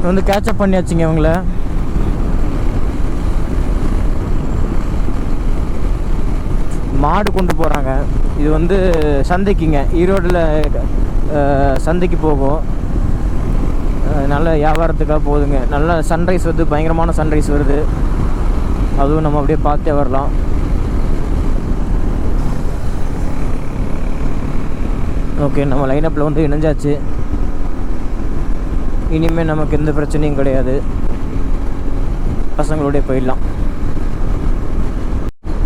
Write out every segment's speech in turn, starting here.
வந்து கேட்சப் பண்ணியாச்சுங்க இவங்கள. மாடு கொண்டு போகிறாங்க. இது வந்து சந்தைக்குங்க, ஈரோடில் சந்தைக்கு போகும். நல்ல வியாபாரத்துக்காக போகுதுங்க. நல்ல சன்ரைஸ் வருது, பயங்கரமான சன்ரைஸ் வருது. அதுவும் நம்ம அப்படியே பார்த்தே வரலாம். ஓகே, நம்ம லைனப்பில் வந்து இணைஞ்சாச்சு. இனிமேல் நமக்கு எந்த பிரச்சனையும் கிடையாது. பசங்களோடய போயிடலாம்.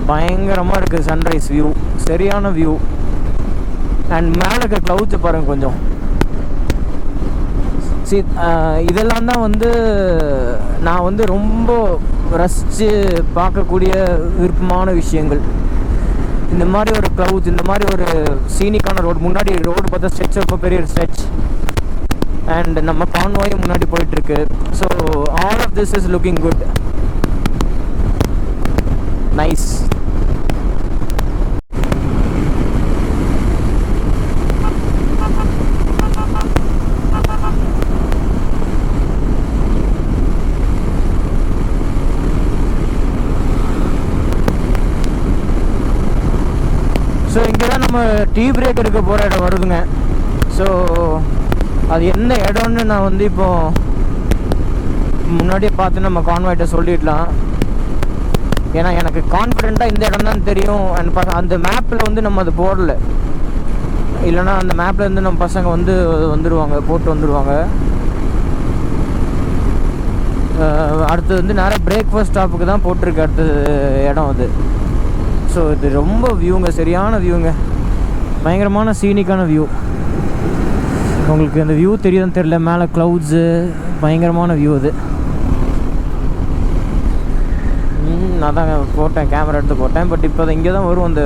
பயங்கரமாக இருக்குது சன்ரைஸ் வியூ, சரியான வியூ. அண்ட் மேலே இருக்க க்ளவுட்ஸை பாருங்கள் கொஞ்சம். இதெல்லாம் தான் வந்து நான் வந்து ரொம்ப ரசித்து பார்க்கக்கூடிய விருப்பமான விஷயங்கள். இந்த மாதிரி ஒரு க்ளவுட்ஸ், இந்த மாதிரி ஒரு சீனிக்கான ரோடு. முன்னாடி ரோடு பார்த்தா ஸ்ட்ரெச், ரொம்ப பெரிய ஸ்ட்ரெச். அண்ட் நம்ம கான்வாயும் முன்னாடி போயிட்டுருக்கு. So all of this is looking good, nice. So இங்கே தான் நம்ம டீ பிரேக் எடுக்க போகிற இடம் வருதுங்க. ஸோ அது என்ன இடம்னு நான் வந்து இப்போது முன்னாடியே பார்த்து நம்ம கான்வாய்ட்ட சொல்லிடலாம். ஏன்னா எனக்கு கான்ஃபிடெண்ட்டாக இந்த இடம் தான் தெரியும். அண்ட் அந்த மேப்பில் வந்து நம்ம அது போடல, இல்லைனா அந்த மேப்பில் இருந்து நம்ம பசங்க வந்து வந்துடுவாங்க, போட்டு வந்துடுவாங்க. அடுத்தது வந்து நேராக பிரேக்ஃபாஸ்ட் ஸ்டாப்புக்கு தான் போட்டிருக்கு அடுத்தது இடம் அது. ஸோ இது ரொம்ப வியூங்க, சரியான வியூங்க, பயங்கரமான சீனிக்கான வியூ. உங்களுக்கு அந்த வியூ தெரியுதுன்னு தெரியல, மேலே க்ளவுட்ஸு, பயங்கரமான வியூ அது. நான் தாங்க போட்டேன், கேமரா எடுத்து போட்டேன். பட் இப்போ இங்கே தான் வரும் அந்த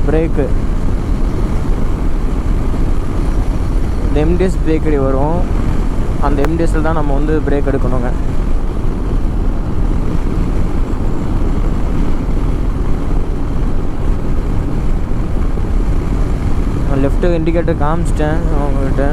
பிரேக்கு. இந்த எம்டிஎஸ் பேக்கரி வரும், அந்த எம்டிஎஸ்ல தான் நம்ம வந்து பிரேக் எடுக்கணுங்க. லெஃப்ட்டு இண்டிகேட்டர் காமிச்சிட்டேன் அவங்ககிட்ட.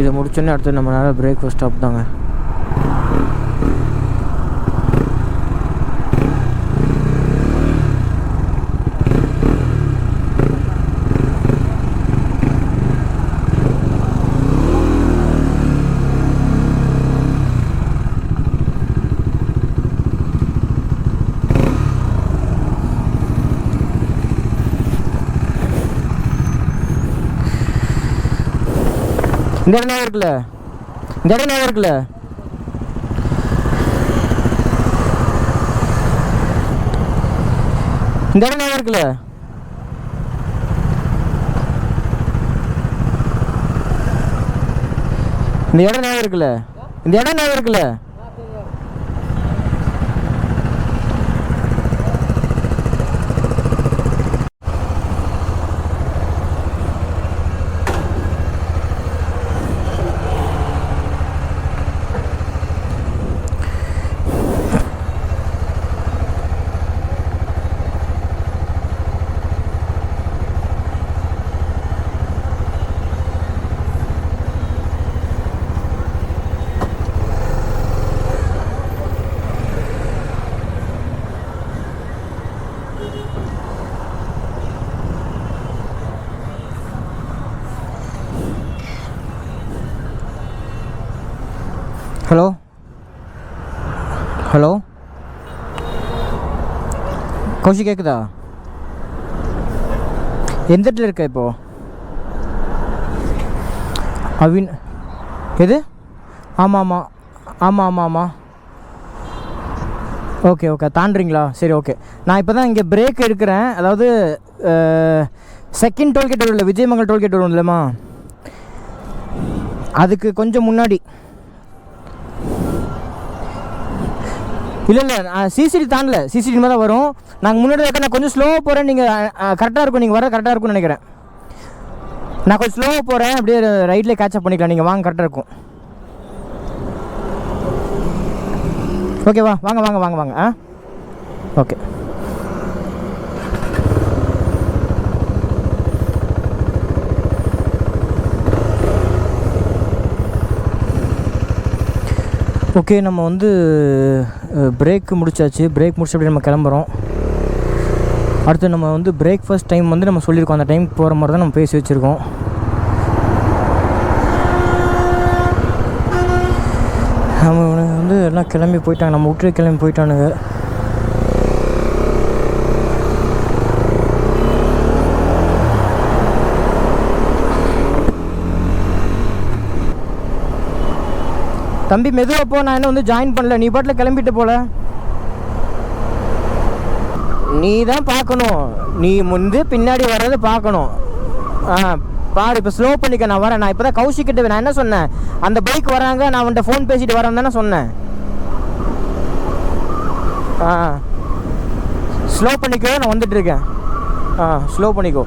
இதை முடிச்சோன்னே அடுத்து நம்ம நேரம் பிரேக்ஃபாஸ்ட் ஸ்டாப் தாங்க. இந்த இடம் இருக்குல்ல, இந்த இடம் இருக்குல்ல, இந்த இடம் இருக்குல்ல, இந்த இடம் இருக்குல்ல, இந்த இடம் இருக்குல்ல. ஹலோ ஹலோ கௌஷி, கேட்குதா? எந்த இடத்துல இருக்க இப்போ? அவின் எது? ஆமாம் ஆமாம் ஆமாம் ஆமாம் ஆமாம். ஓகே ஓகே, தாண்டுறீங்களா? சரி ஓகே. நான் இப்போ தான் இங்கே பிரேக் எடுக்கிறேன். அதாவது செகண்ட் டோல்கேட் வரும்ல, விஜயமங்கல் டோல்கேட் வரும் இல்லைம்மா, அதுக்கு கொஞ்சம் முன்னாடி. இல்லை சிசிடி தாண்டல, சிசிடி மாதிரி தான் வரும். நாங்கள் முன்னாடி இருக்க, நான் கொஞ்சம் ஸ்லோவாக போகிறேன். நீங்கள் கரெக்டாக இருக்கும், நீங்கள் வர கரெக்டாக இருக்கும்னு நினைக்கிறேன். நான் கொஞ்சம் ஸ்லோவாக போகிறேன், அப்படியே ரைட்லேயே கேட்சப் பண்ணிக்கலாம். நீங்கள் வாங்க, கரெக்டாக இருக்கும். ஓகேவா? வாங்க வாங்க வாங்க வாங்க. ஓகே. ஓகே, நம்ம வந்து பிரேக் முடிச்சாச்சு. பிரேக் முடிச்சு அப்படியே நம்ம கிளம்புறோம். அடுத்து நம்ம வந்து பிரேக்ஃபாஸ்ட் டைம் வந்து நம்ம சொல்லியிருக்கோம், அந்த டைம் போகிற மாதிரி தான் நம்ம பேசி வச்சுருக்கோம். நம்ம வந்து எல்லாம் கிளம்பி போயிட்டாங்க, நம்ம விட்டு கிளம்பி போயிட்டானுங்க. தம்பி மெதுவாக போ, நான் இன்னும் வந்து ஜாயின் பண்ணல. நீ பாட்டில் கிளம்பிட்டு போல. நீ தான் பார்க்கணும், நீ முந்து பின்னாடி வர்றது பார்க்கணும். பாரு, இப்போ ஸ்லோ பண்ணிக்க. நான் வரேன். நான் இப்போ தான் கௌஷிக்கிட்ட நான் என்ன சொன்னேன், அந்த பைக் வராங்க, நான் அவன்கிட்ட ஃபோன் பேசிட்டு வரேன் தானே சொன்னேன். ஸ்லோ பண்ணிக்கோ, நான் வந்துட்டுருக்கேன். ஸ்லோ பண்ணிக்கோ.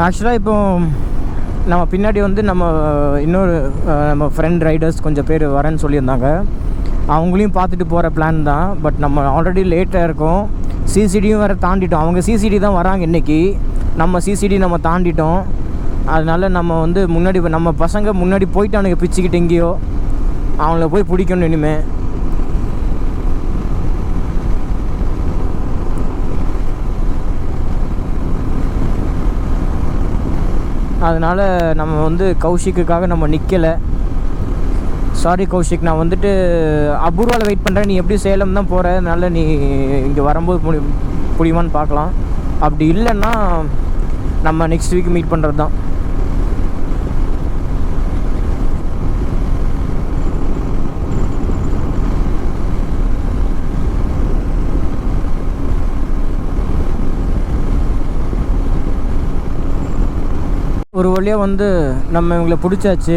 ஆக்சுவலாக இப்போ நம்ம பின்னாடி வந்து நம்ம இன்னொரு நம்ம ஃப்ரெண்ட் ரைடர்ஸ் கொஞ்சம் பேர் வரேன்னு சொல்லியிருந்தாங்க. அவங்களையும் பார்த்துட்டு போகிற பிளான் தான். பட் நம்ம ஆல்ரெடி லேட்டாக இருக்கோம், சிசிடியும் வேறு தாண்டிட்டோம். அவங்க சிசிடி தான் வராங்க இன்றைக்கி, நம்ம சிசிடி நம்ம தாண்டிட்டோம். அதனால் நம்ம வந்து முன்னாடி நம்ம பசங்க முன்னாடி போயிட்டானுங்க பிச்சுக்கிட்டு எங்கேயோ. அவங்கள போய் பிடிக்கணும் இனிமேல். அதனால் நம்ம வந்து கௌஷிக்குக்காக நம்ம நிற்கலை. சாரி கௌஷிக், நான் வந்துட்டு அபூர்வாவில் வெயிட் பண்ணுறேன். நீ எப்படி சேலம் தான் போகிற, அதனால் நீ இங்கே வரும்போது முடியுமான்னு பார்க்கலாம். அப்படி இல்லைன்னா நம்ம நெக்ஸ்ட் வீக் மீட் பண்ணுறது தான். ஒரு வழியாக வந்து நம்ம இவங்களை பிடிச்சாச்சு.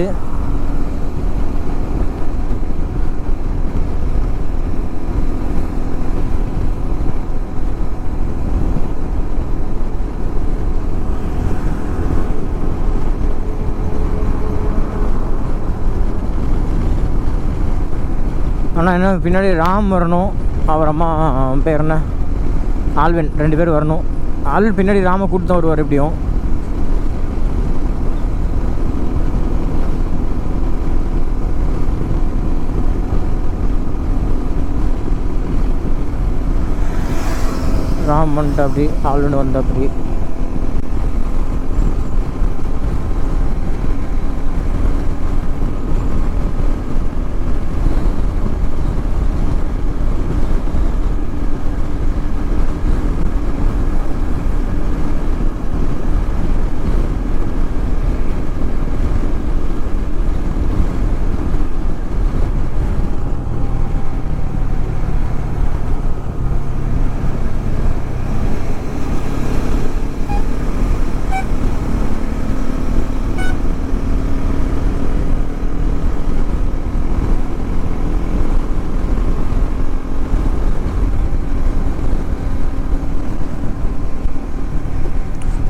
ஆனால் என்ன, பின்னாடி ராம் வரணும், அவர் அம்மா பேர் என்ன, ஆல்வன், 2 பேர் வரணும். ஆல்வன் பின்னாடி ராமை கூப்பிட்டு தான் வருவார் எப்படியும். ராம் வந்துட்டு அப்படி, ஆல்வன் வந்து அப்படி.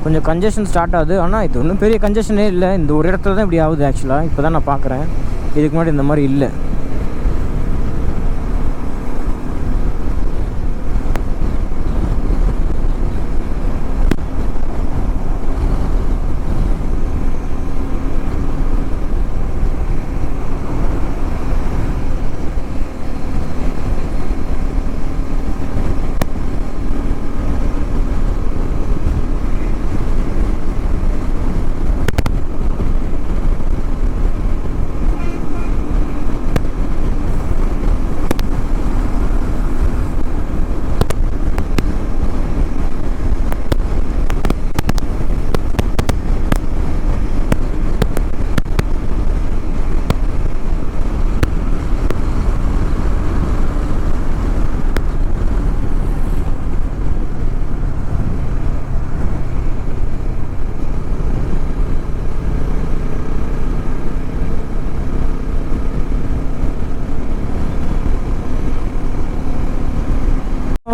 கொஞ்சம் கன்ஜெஷன் ஸ்டார்ட் ஆகுது. ஆனால் இது ஒன்றும் பெரிய கன்ஜெஷனே இல்லை, இந்த ஒரு இடத்துல தான் இப்படி ஆகுது. ஆக்சுவலாக இப்போ தான் நான் பார்க்குறேன், இதுக்கு முன்னாடி இந்த மாதிரி இல்லை.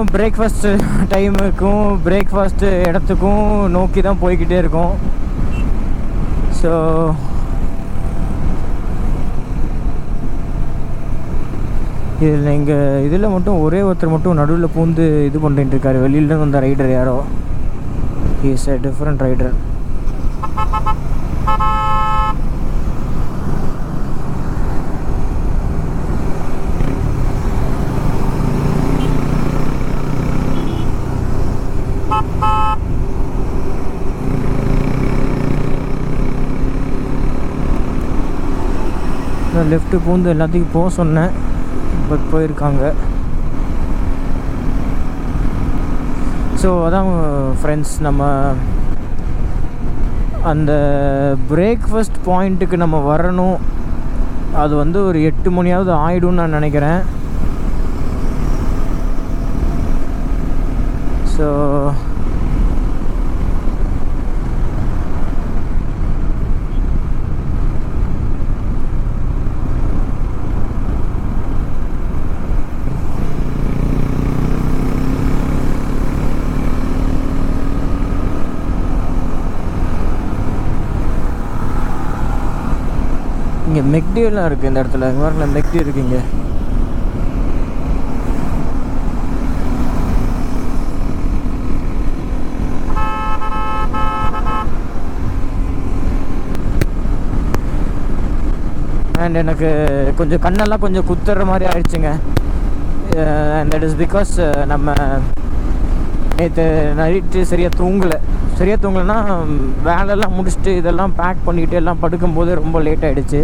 இன்னும் பிரேக்ஃபாஸ்ட்டு டைமுக்கும் பிரேக்ஃபாஸ்ட்டு இடத்துக்கும் நோக்கி தான் போய்கிட்டே இருக்கோம். ஸோ இதில் எங்கள் இதில் மட்டும் ஒரே ஒருத்தர் மட்டும் நடுவில் பூந்து இது பண்ணிட்டு இருக்காரு. வெளியிலேருந்து வந்த ரைடர் யாரோ, is a different rider. Left பூந்து எல்லாத்துக்கும் போக சொன்னேன், பட் போயிருக்காங்க. ஸோ அதான் ஃப்ரெண்ட்ஸ், நம்ம அந்த பிரேக்ஃபாஸ்ட் பாயிண்ட்டுக்கு நம்ம வரணும். அது வந்து ஒரு 8 மணியாவது ஆகிடும்னு நான் நினைக்கிறேன். ஸோ இங்கே மெக்டியெல்லாம் இருக்குது இந்த இடத்துல. வரல மெக்டி இருக்குங்க. அண்ட் எனக்கு கொஞ்சம் கண்ணெல்லாம் கொஞ்சம் குத்துற மாதிரி ஆயிடுச்சுங்க. அண்ட் தட் இஸ் பிகாஸ் நம்ம நேற்று நைட்டு சரியாக தூங்கலைன்னா வேலையெல்லாம் முடிச்சுட்டு இதெல்லாம் பேக் பண்ணிக்கிட்டு எல்லாம் படுக்கும்போது ரொம்ப லேட் ஆகிடுச்சு.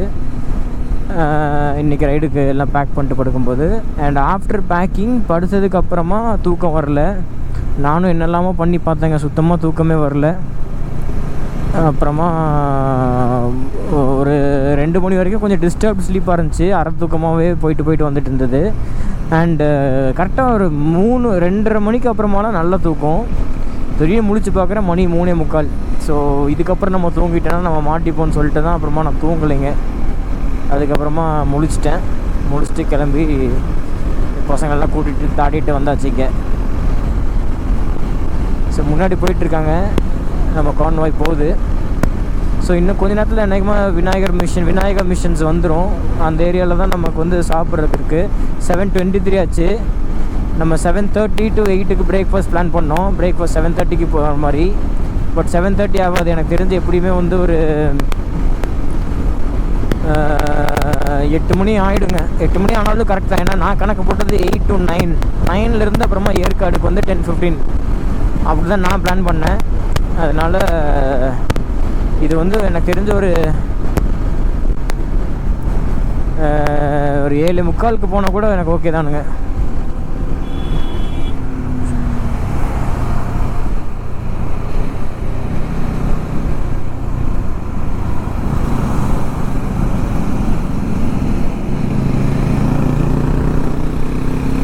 இன்றைக்கி ரைடுக்கு எல்லாம் பேக் பண்ணிட்டு படுக்கும்போது, அண்ட் ஆஃப்டர் பேக்கிங் படுத்ததுக்கப்புறமா தூக்கம் வரல. நானும் என்னெல்லாமோ பண்ணி பார்த்தேங்க, சுத்தமாக தூக்கமே வரல. அப்புறமா ஒரு 2 மணி வரைக்கும் கொஞ்சம் டிஸ்டர்ப்டு ஸ்லீப்பாக இருந்துச்சு. அரை தூக்கமாகவே போயிட்டு வந்துட்டு இருந்தது. அண்டு கரெக்டாக ஒரு 2:30 மணிக்கு அப்புறமாலாம் நல்ல தூக்கம். பெரிய முழிச்சு பார்க்குறேன், மணி 3:45. ஸோ இதுக்கப்புறம் நம்ம தூங்கிட்டோன்னா நம்ம மாட்டிப்போன்னு சொல்லிட்டு தான் அப்புறமா நான் தூங்கலைங்க. அதுக்கப்புறமா முடிச்சுட்டு கிளம்பி பசங்கள்லாம் கூட்டிகிட்டு தாட்டிகிட்டு வந்தாச்சுங்க. ஸோ முன்னாடி போயிட்டுருக்காங்க, நம்ம கான்வாய் போகுது. ஸோ இன்னும் கொஞ்ச நேரத்தில் என்னைக்குமா விநாயகர் மிஷன்ஸ் வந்துடும். அந்த ஏரியாவில் தான் நமக்கு வந்து சாப்பிட்றதுக்கு 7:23 ஆச்சு. நம்ம 7:30 to 8க்கு பிரேக்ஃபாஸ்ட் பிளான் பண்ணோம். பிரேக்ஃபாஸ்ட் 7:30க்கு போகிற மாதிரி. பட் 7:30 ஆகாது எனக்கு தெரிஞ்சு. எப்படியுமே வந்து ஒரு 8 மணி ஆகிடுங்க. 8 மணி ஆனாலும் கரெக்ட் தான். ஏன்னா நான் கணக்கு போட்டது 8 to 9. 9லேருந்து அப்புறமா ஏற்காடுக்கு வந்து 10:15 அப்படி தான் நான் பிளான் பண்ணேன். அதனால் இது வந்து எனக்கு தெரிஞ்ச ஒரு 7:45க்கு போனால் கூட எனக்கு ஓகே தானுங்க.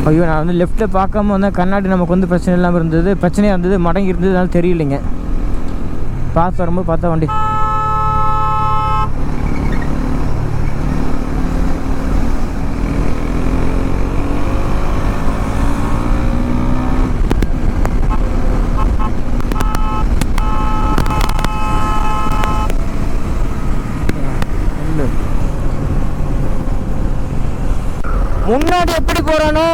ஐயோ, நான் வந்து லெஃப்ட்டில் பார்க்காம வந்தேன். கண்ணாடி நமக்கு வந்து பிரச்சனை இல்லாமல் இருந்தது. பிரச்சனையாக இருந்தது, மடங்கி இருந்ததுனால தெரியலைங்க. பார்த்து வரும்போது பார்த்தா வண்டி முன்னாடி எப்படி போறானோ,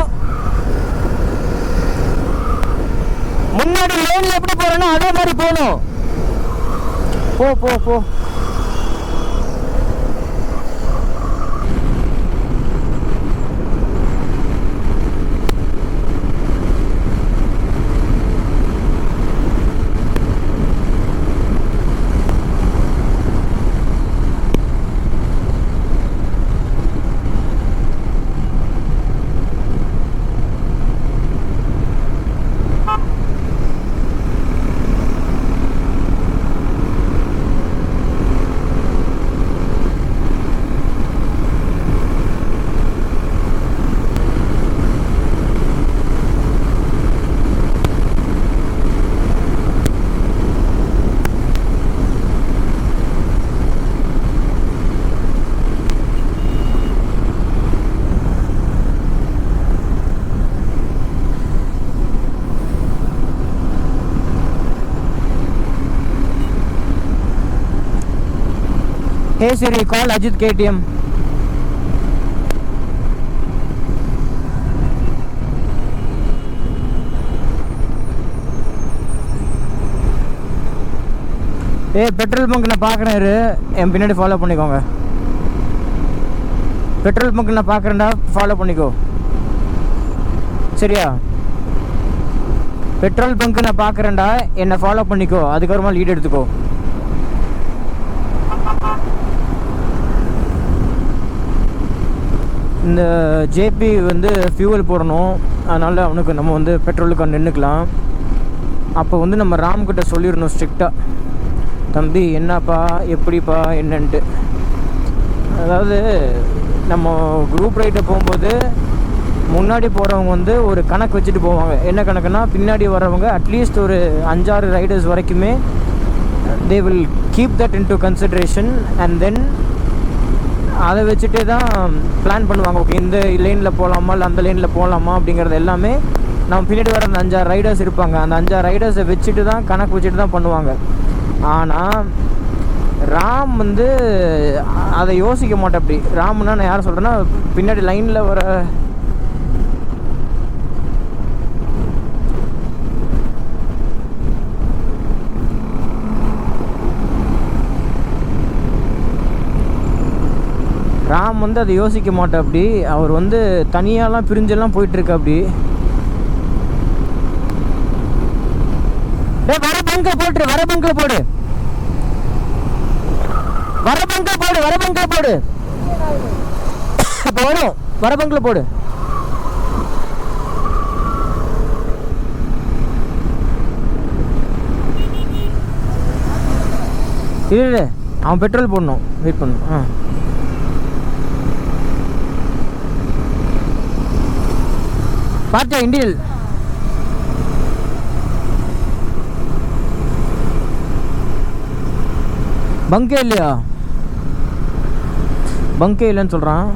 முன்னாடி லேன்ல எப்படி போறானோ அதே மாதிரி போகணும். போ போ போ. Hey Siri, call Ajit KTM. Petrol bunk நான் பார்க்குறேன், என் பின்னாடி ஃபாலோ பண்ணிக்கோங்க. பெட்ரோல் பங்க் நான் பார்க்குறேன்டா, ஃபாலோ பண்ணிக்கோ சரியா? பெட்ரோல் பங்க் நான் பார்க்குறேன்டா, என்னை ஃபாலோ பண்ணிக்கோ, அதுக்கப்புறமா லீட் எடுத்துக்கோ. இந்த ஜேபி வந்து ஃபியூவல் போடணும், அதனால் அவனுக்கு நம்ம வந்து பெட்ரோலுக்கு நின்றுக்கலாம். அப்போ வந்து நம்ம ராம்கிட்ட சொல்லிடணும் ஸ்ட்ரிக்டாக, தம்பி என்னப்பா எப்படிப்பா என்னன்ட்டு. அதாவது நம்ம குரூப் ரைட்டை போகும்போது முன்னாடி போகிறவங்க வந்து ஒரு கணக்கு வச்சுட்டு போவாங்க. என்ன கணக்குன்னா, பின்னாடி வரவங்க அட்லீஸ்ட் ஒரு 5-6 ரைடர்ஸ் வரைக்குமே they will keep that in to consideration. And then அதை வச்சுட்டே தான் பிளான் பண்ணுவாங்க. ஓகே, இந்த லைனில் போகலாமா இல்லை அந்த லைனில் போகலாமா அப்படிங்கிறது எல்லாமே நம்ம பின்னாடி வர அந்த 5-6 ரைடர்ஸ் இருப்பாங்க. அந்த 5-6 ரைடர்ஸை வச்சுட்டு தான் கணக்கு வச்சுட்டு தான் பண்ணுவாங்க. ஆனால் ராம் வந்து அதை யோசிக்க மாட்டேன். அப்படி ராம்னா நான் யாரை சொல்கிறேன்னா, பின்னாடி லைனில் வர ராம் வந்து அதை யோசிக்க மாட்டேன். அப்படி அவர் வந்து தனியாலாம் பிரிஞ்செல்லாம் போயிட்டுருக்கு. அப்படி வர பங்க போட்டு வர பங்கில் போடு, வர பங்கில் போடு, வர பங்கில் போடு, இப்போ வரும், வர பங்கில் போடு. இல்லை அவன் பெட்ரோல் போடணும், வெயிட் பண்ணணும். பார்த்தியா இண்டியல் பங்கே இல்லையா? பங்கே இல்லைன்னு சொல்கிறான்.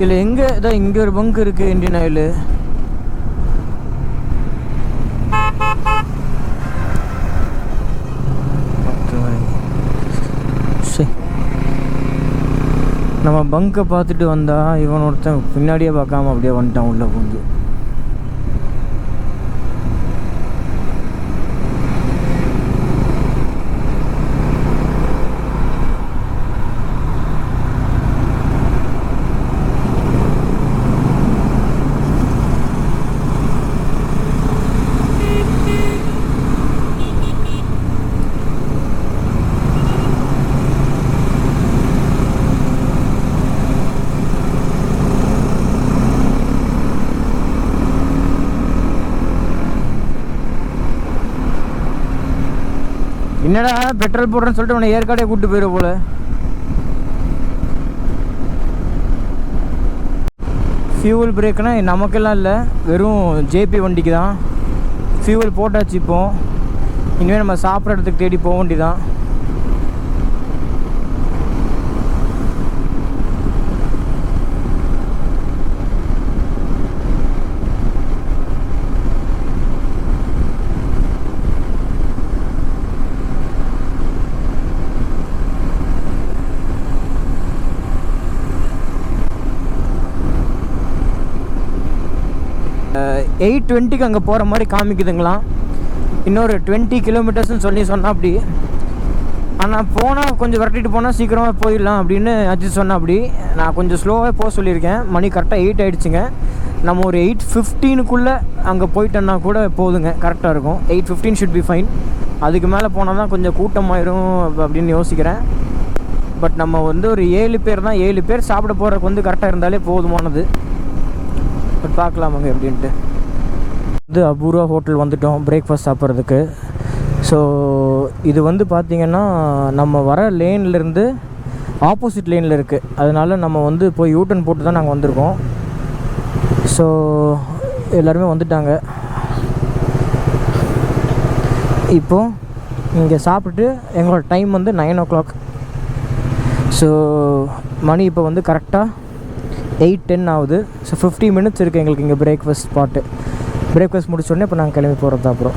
இல்லை எங்கே தான் இங்கே ஒரு பங்க் இருக்குது இந்தியன் ஆயில். நம்ம பங்கை பார்த்துட்டு வந்தா இவன் ஒருத்தன் பின்னாடியே பார்க்காம அப்படியே வந்துட்டான் உள்ள புகுந்து. என்னடா பெட்ரோல் போடுறேன்னு சொல்லிட்டு உன்னை ஏற்காடே கூப்பிட்டு போயிடும் போல. ஃபியூவல் பிரேக்குனா நமக்கெல்லாம் இல்லை, வெறும் ஜேபி வண்டிக்கு தான். ஃபியூவல் போட்டாச்சு. இப்போ இனிமேல் நம்ம சாப்பிட்ற இடத்துக்கு தேடி போக வேண்டியதான். $820 அங்கே போகிற மாதிரி காமிக்குதுங்களாம். இன்னொரு 20 கிலோமீட்டர்ஸ்னு சொன்னால் அப்படி. ஆனால் போனால் கொஞ்சம் விரட்டிட்டு போனால் சீக்கிரமாக போயிடலாம் அப்படின்னு அஜித் சொன்னால் அப்படி. நான் கொஞ்சம் ஸ்லோவாக போக சொல்லியிருக்கேன். மணி கரெக்டாக 8 ஆகிடுச்சிங்க. நம்ம ஒரு 8:15க்குள்ளே அங்கே போயிட்டோன்னா கூட போதுங்க, கரெக்டாக இருக்கும். 8:15 ஷுட் பி ஃபைன். அதுக்கு மேலே போனால் தான் கொஞ்சம் கூட்டமாயிரும் அப்படின்னு யோசிக்கிறேன். பட் நம்ம வந்து ஒரு 7 பேர் தான், 7 பேர் சாப்பிட போகிறதுக்கு வந்து கரெக்டாக இருந்தாலே போதுமானது. பட் பார்க்கலாமாங்க எப்படின்ட்டு. வந்து அபூர்வா ஹோட்டல் வந்துட்டோம் பிரேக்ஃபாஸ்ட் சாப்பிட்றதுக்கு. ஸோ இது வந்து பார்த்திங்கன்னா நம்ம வர லேன்லேருந்து ஆப்போசிட் லேனில் இருக்குது. அதனால நம்ம வந்து போய் யூட்டன் போட்டு தான் நாங்கள் வந்திருக்கோம். ஸோ எல்லாருமே வந்துட்டாங்க. இப்போது இங்கே சாப்பிட்டுட்டு எங்களோட டைம் வந்து 9 o'clock. ஸோ மணி இப்போ வந்து கரெக்டாக 8:10 ஆகுது. ஸோ 50 minutes இருக்குது எங்களுக்கு இங்கே பிரேக்ஃபாஸ்ட் ஸ்பாட்டு. பிரேக்ஃபாஸ்ட் முடிச்சோடனே இப்போ நாங்கள் கிளம்பி போகிறது தான். அப்புறம்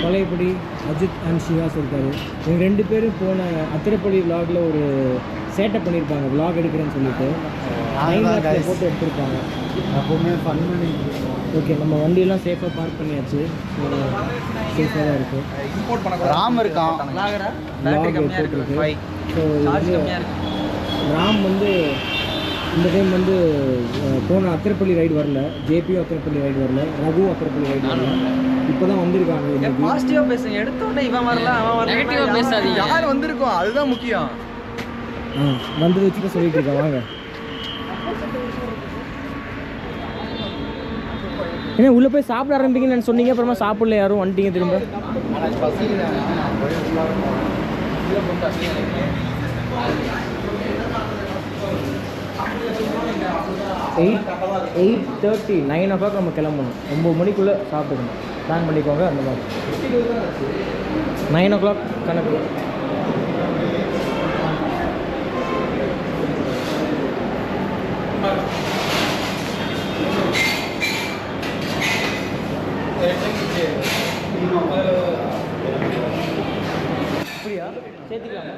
பழையபடி அஜித் அண்ட் ஷிவாஸ் இருக்காரு. இவங்க 2 பேரும் போன அத்திரப்பள்ளி விலாகில் ஒரு சேட்டப் பண்ணியிருப்பாங்க, விலாக் எடுக்கிறேன்னு சொல்லிட்டு போட்டு எடுத்திருப்பாங்க. அப்போவுமே ஃபன் பண்ணி ஓகே. நம்ம வண்டியெல்லாம் சேஃபாக பார்க் பண்ணியாச்சு. சேஃபாக தான் இருக்குது. ராம் இருக்கான் போட்டிருக்கு. ஸோ ராம் வந்து இந்த டைம் வந்து போன அத்திரப்பள்ளி ரைடு வரல, ஜேபியும் அத்திரப்பள்ளி ரைடு வரல, ரகு அத்திரப்பள்ளி ரைடு வரல. இப்போ தான் வந்திருக்காங்க. பாசிட்டிவாக பேசுங்க, எடுத்தோடனே இவன் வரல அவன் வரல, நெகட்டிவாக பேசாதீங்க. யார் வந்திருக்கோம் அதுதான் முக்கியம். வந்தது வச்சுட்டு சொல்லிட்டு இருக்கேன். வாங்க. ஏன்னா உள்ளே போய் சாப்பிட ஆரம்பிங்கன்னு சொன்னீங்க, அப்புறமா சாப்பிடல, யாரும் வந்துட்டீங்க திரும்ப. 8:30 9 o'clock நம்ம கிளம்பணும். 9 மணிக்குள்ளே சாப்பிட்டுக்கணும். பிளான் பண்ணிக்கோங்க. அந்த மாதிரி 9 o'clock கணக்கு. அப்படியா? சேர்த்துக்கலாம்.